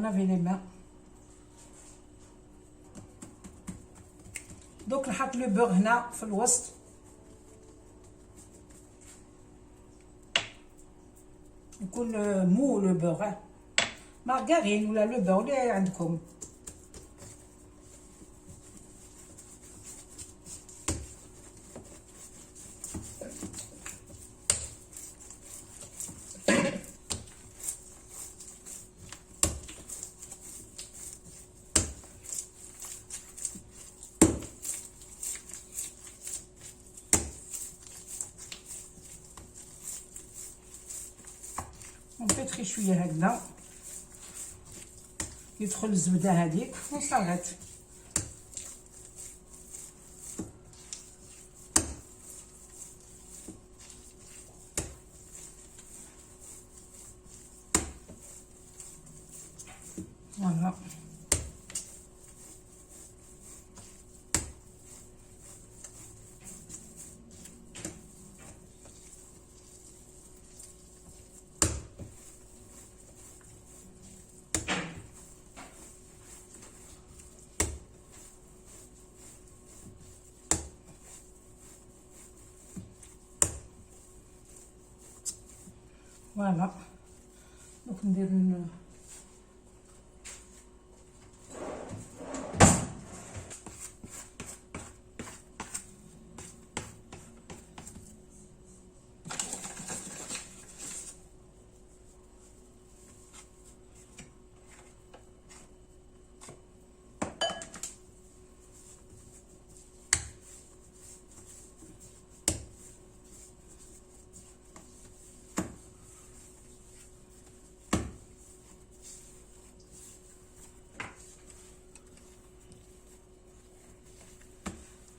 me laver les mains. دوك نحط لو بور هنا في الوسط. يكون مو لو بور مارغارين ولا لو بور اللي عندكم. ونبيتخي شويه هكذا يدخل الزبده هذيك وصافي. فوالا فوالا. دوك ندير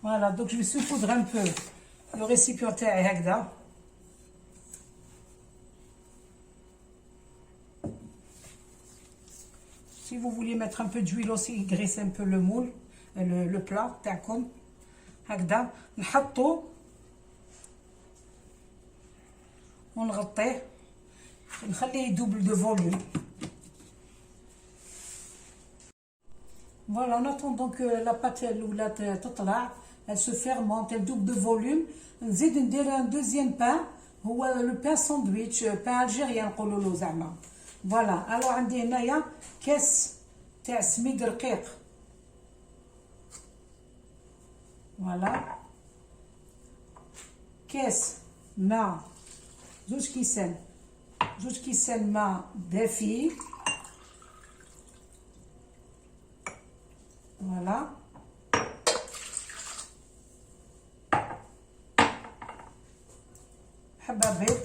Voilà, donc je vais saupoudrer un peu le récipient تاعي هكذا. Si vous voulez mettre un peu d'huile aussi, graisser un peu le moule, le plat تاعكم هكذا. نحطو ونغطيه نخليه يدوبل دو فوليوم. Voilà, en attendant que la pâte تطلع, elle se fermente, elle double de volume. نزيد ندير un deuxième pain, هو le pain sandwich, pain algérien نقولوا له زعما. Voilà, alors عندي هنايا كاس تاع سميد رقيق. Voilà. كاس ماء زوج كيسان ماء دافي. Voilà. حبة بيض.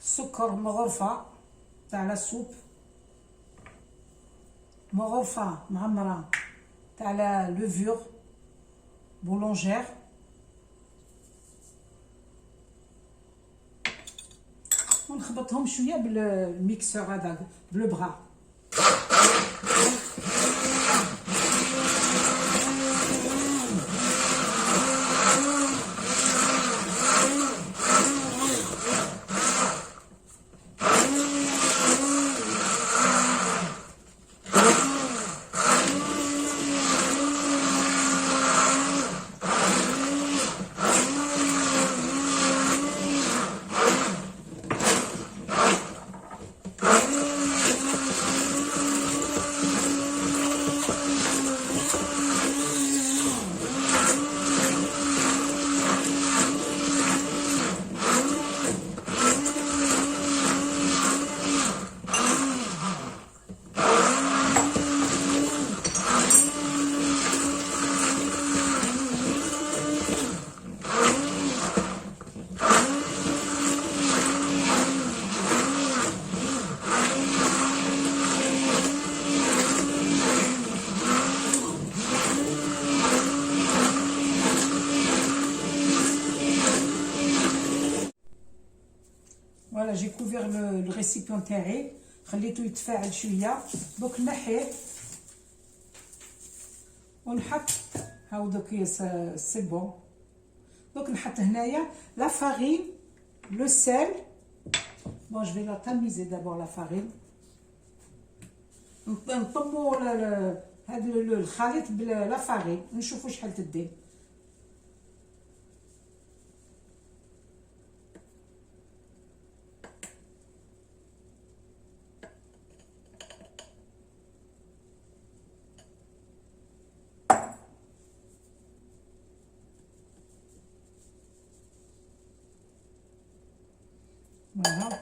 سكر مغرفة تاع لا سوب. مغرفة معمرة تاع لا لوفور بولونجير. ونخبطهم شوية بالميكسور هذا بلو بغا. Voilà, j'ai couvert le récipient تاعي خليته يتفاعل شويه. دوك نحيه ونحط هاو دوك سي بون. دوك نحط هنايا لا فارين لو سيل Bon, je vais la tamiser d'abord la farine. نطمو هذا الخليط بلا فارين نشوفوا شحال تدير. فوالا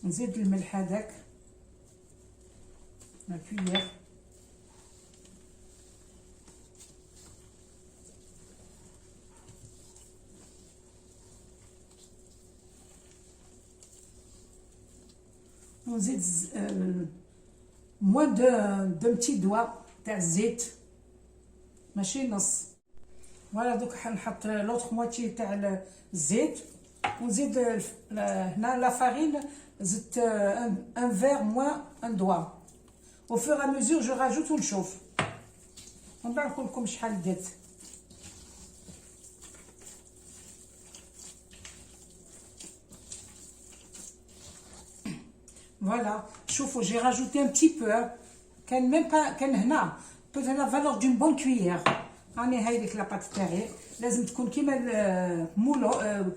نزيد الملح هذاك كويير. ونزيد موان دو بتي دوا تاع الزيت ماشي نص. فوالا دوك حنحط لوطخ موتي تاع الزيت ونزيد هنا لا فارين زدت ان فيغ موان ان دوا. au fur et à mesure je rajoute ونشوف ومن بعد نقول لكم شحال درت. Voilà, شوفوا j'ai rajouté un petit peu كان même pas كان هنا peut-être la valeur d'une bonne cuillère. راني هاي ديك لاباط تاعي لازم تكون كيما مولو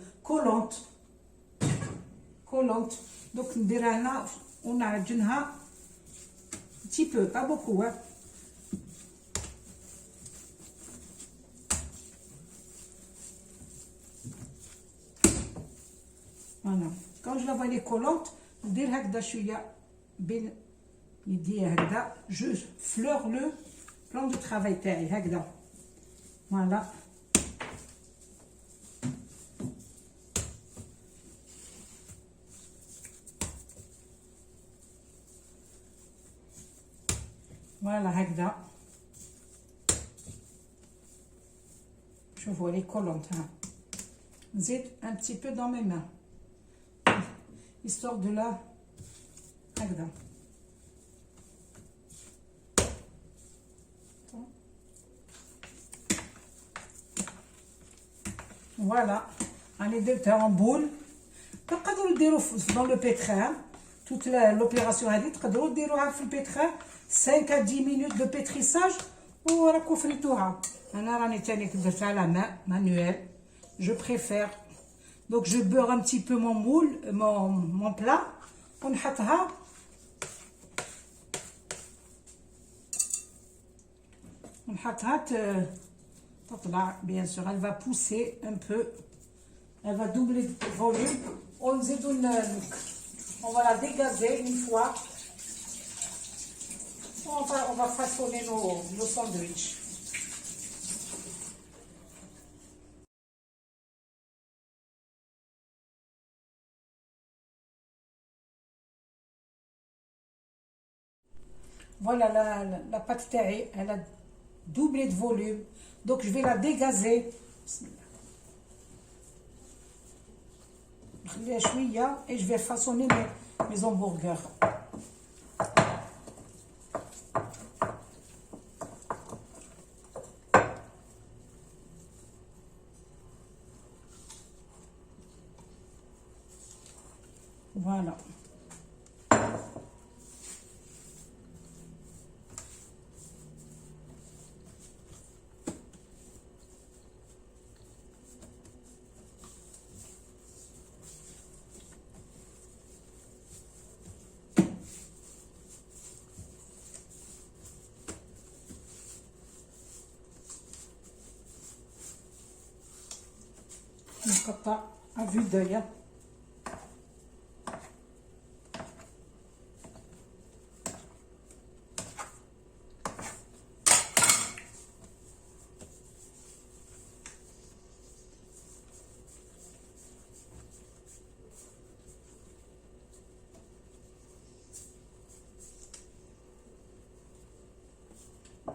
كولونت دوك نديرها هنا ونعجنها un petit peu pas beaucoup hein. Voilà, quand je la vois les collantes ندير هكذا شويه بين يديا هكذا جو فلور لو بلان دو ترافاي تاعي هكذا. فوالا فوالا هكذا شوفوا لي كولونت ها نزيد ان بتي بو دون مي مان histoire de la هكذا. فوالا راني درتها en بول. تقدروا ديروا dans le pétrin toute l'opération هذه تقدروا ديروها في البيترين 5 à 10 minutes de pétrissage وراكم فريتوها. انا راني تاني درتها على ماء manuel je préfère. Donc je beurre un petit peu mon moule, mon plat. ونحطها تطلع bien sûr. Elle va pousser un peu. Elle va doubler de volume. On va la dégazer une fois. On va façonner nos sandwichs. Voilà la pâte taillée, elle a doublé de volume, donc je vais la dégazer. Et je vais façonner mes hamburgers. Voilà. نقطع à vue d'œil.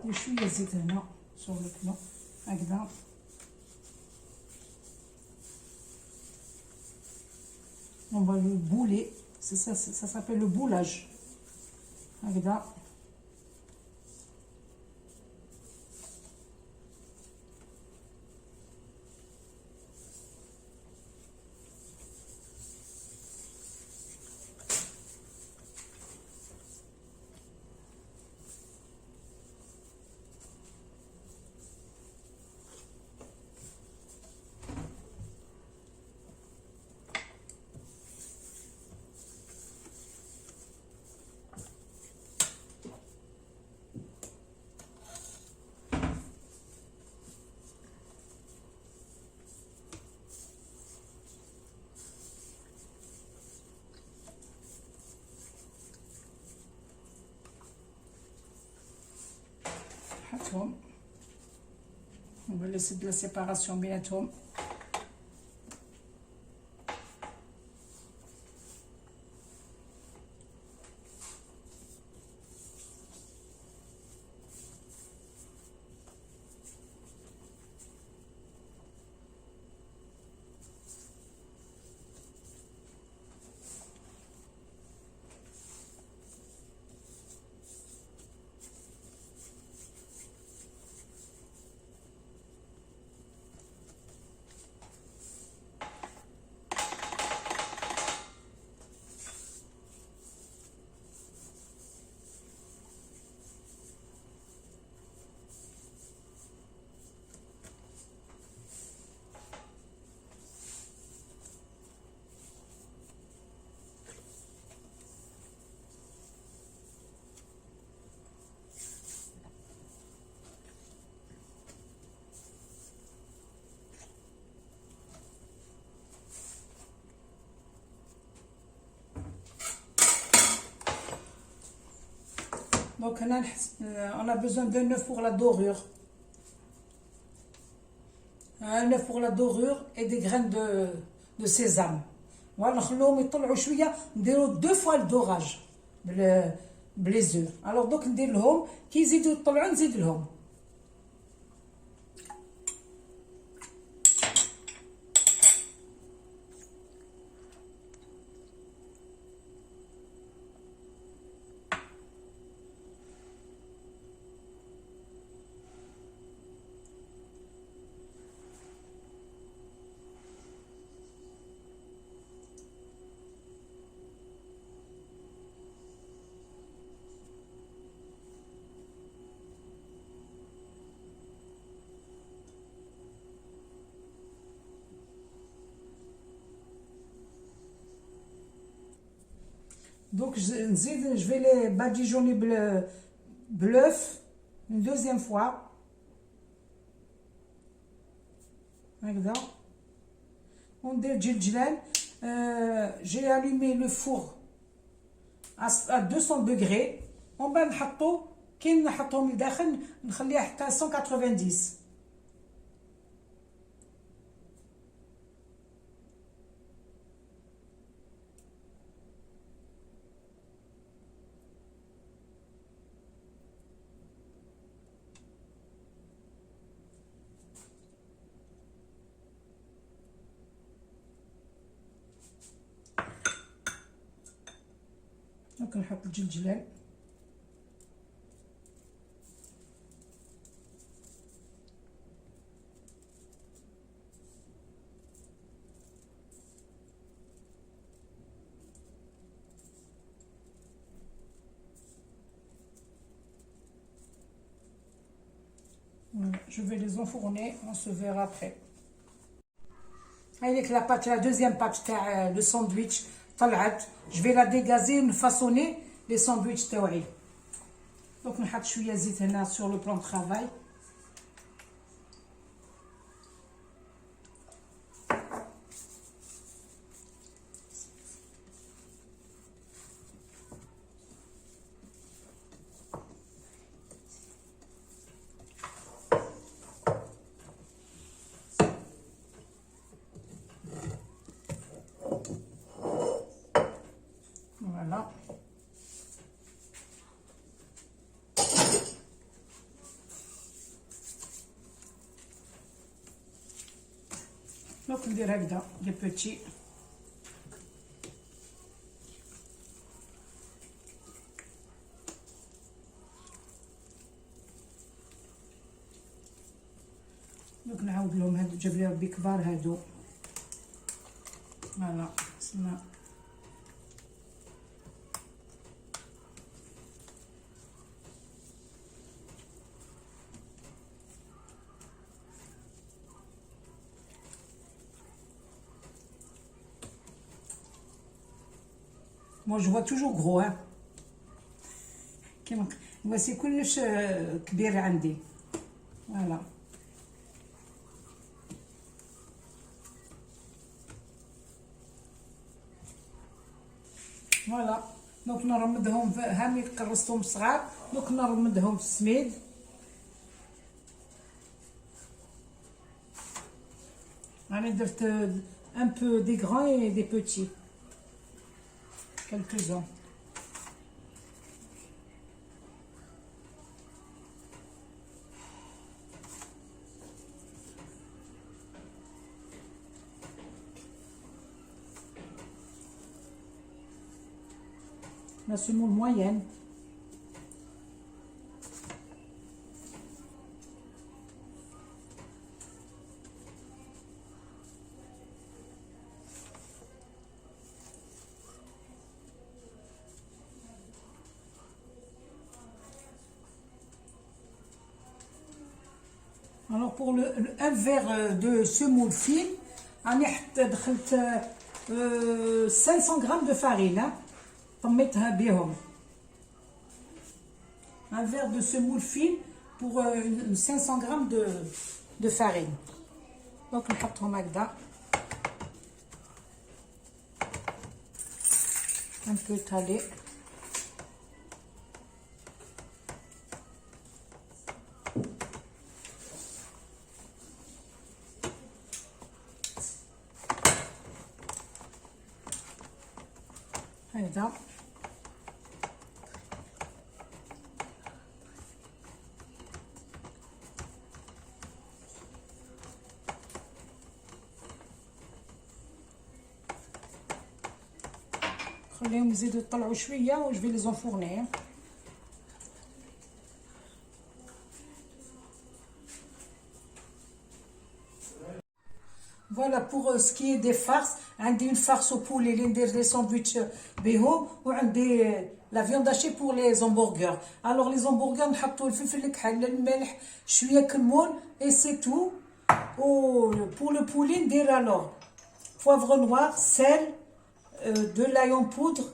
وشويه زيت هنا sur le plat هكذا. On va le bouler, c'est ça, ça s'appelle le boulage. هكذا بيناتهم. On va laisser de la séparation بيناتهم. Donc on a besoin d'un œuf pour la dorure. Un œuf pour la dorure et des graines de sésame. Voilà, نخلوهم يطلعوا شويه نديروا 2 fois le dorage بلي œufs. Alors donc ندير لهم كي يزيدوا يطلعوا نزيد لهم. Donc je vais les badigeonner bluff une deuxième fois. هكذا وندير جلجلان. J'ai allumé le four à 200 degrés. ومن بعد نحطو كي نحطهم لداخل نخليها حتى 190. دونك نحط الجلجلان. Voilà, je vais les enfourner, on se verra après. هاي la pâte, la deuxième pâte تاع le sandwich طلعت. Je vais la dégazer et façonner les sandwichs تاوعي. Donc نحط شويه زيت هنا sur le plan de travail. Voilà. Donc ندير هكذا دي بوتي. دونك نعاود لهم هادو جاب لي ربي كبار هادو. فوالا سما Moi je vois toujours gros hein. كيما voici كلش كبير عندي. Voilà. Voilà. دونك نرمدهم هامي قرصتهم صغار. دونك نرمدهم في السميد Allez, un peu des grands et des petits. Quelques-uns. La semoule moyenne. Alors pour un verre de semoule fine, on a 500 grammes de farine. طميتها بهم. Un verre de semoule fine pour 500 grammes de farine. Donc نحطهم هكذا. Un peu étalé. هكذا. خليهم يزيدوا يطلعوا شويه و جو في لي زونفورني. Voilà pour ce qui est des farces. عندي une farce au poulet اللي ندير لي ساندويتش بهم وعندي la viande hachée pour les hamburgers. Alors les hamburgers نحطوا الفلفل الكحل الملح شويه كمون et c'est tout. Pour le poulet ندير alors poivre noir, sel, de l'ail en poudre,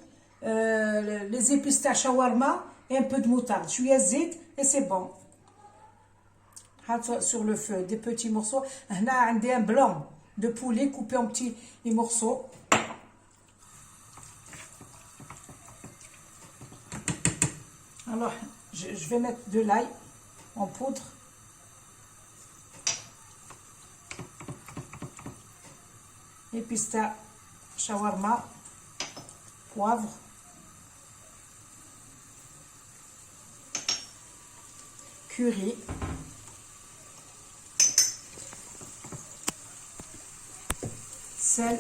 les épices تاع shawarma et un peu de moutarde. شويه زيت et c'est bon. Sur le feu des petits morceaux. هنا عندي un blanc de poulet coupé en petits morceaux. Alors je vais mettre de l'ail en poudre. Épices de shawarma, poivre, curry, sel,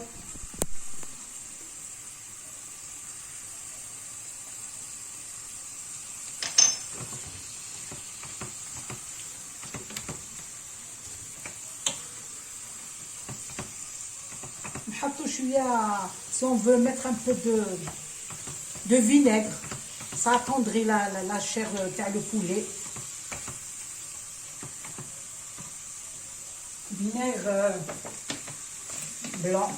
si on veut mettre un peu de vinaigre, ça attendrit la chair de le poulet. Vinaigre blanc.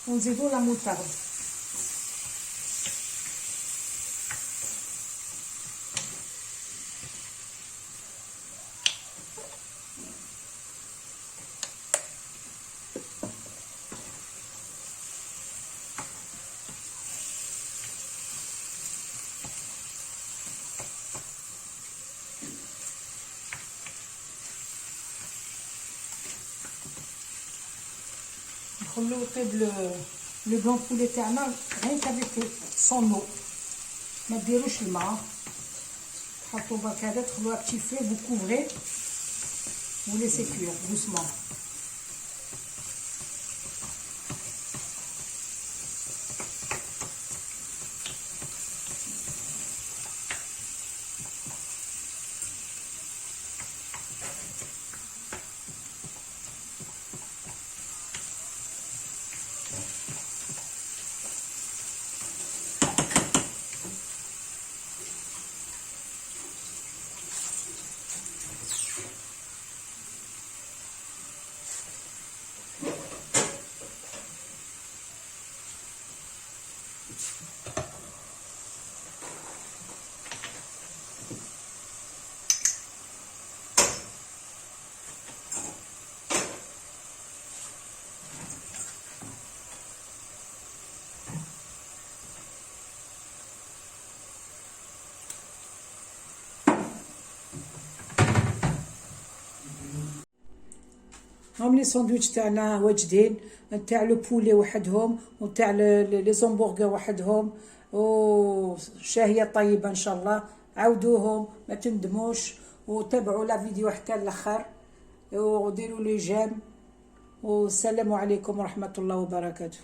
ونزيدو la moutarde. نخلو يطيب le blanc de poulet تاعنا rien qu'avec son eau. ما ديروش الماء. تحطوا برك هذا تخلوها petit feu, vous couvrez, vous laissez cuire doucement. هاهم لي ساندويتش تاعنا واجدين، تاع لو بولي وحدهم وتاع لي زومبورغر وحدهم، وشاهية طيبة ان شاء الله. عاودوهم ما تندموش، وتابعوا لا فيديو حتى الاخر، وديروا لي جيم، والسلام عليكم ورحمة الله وبركاته.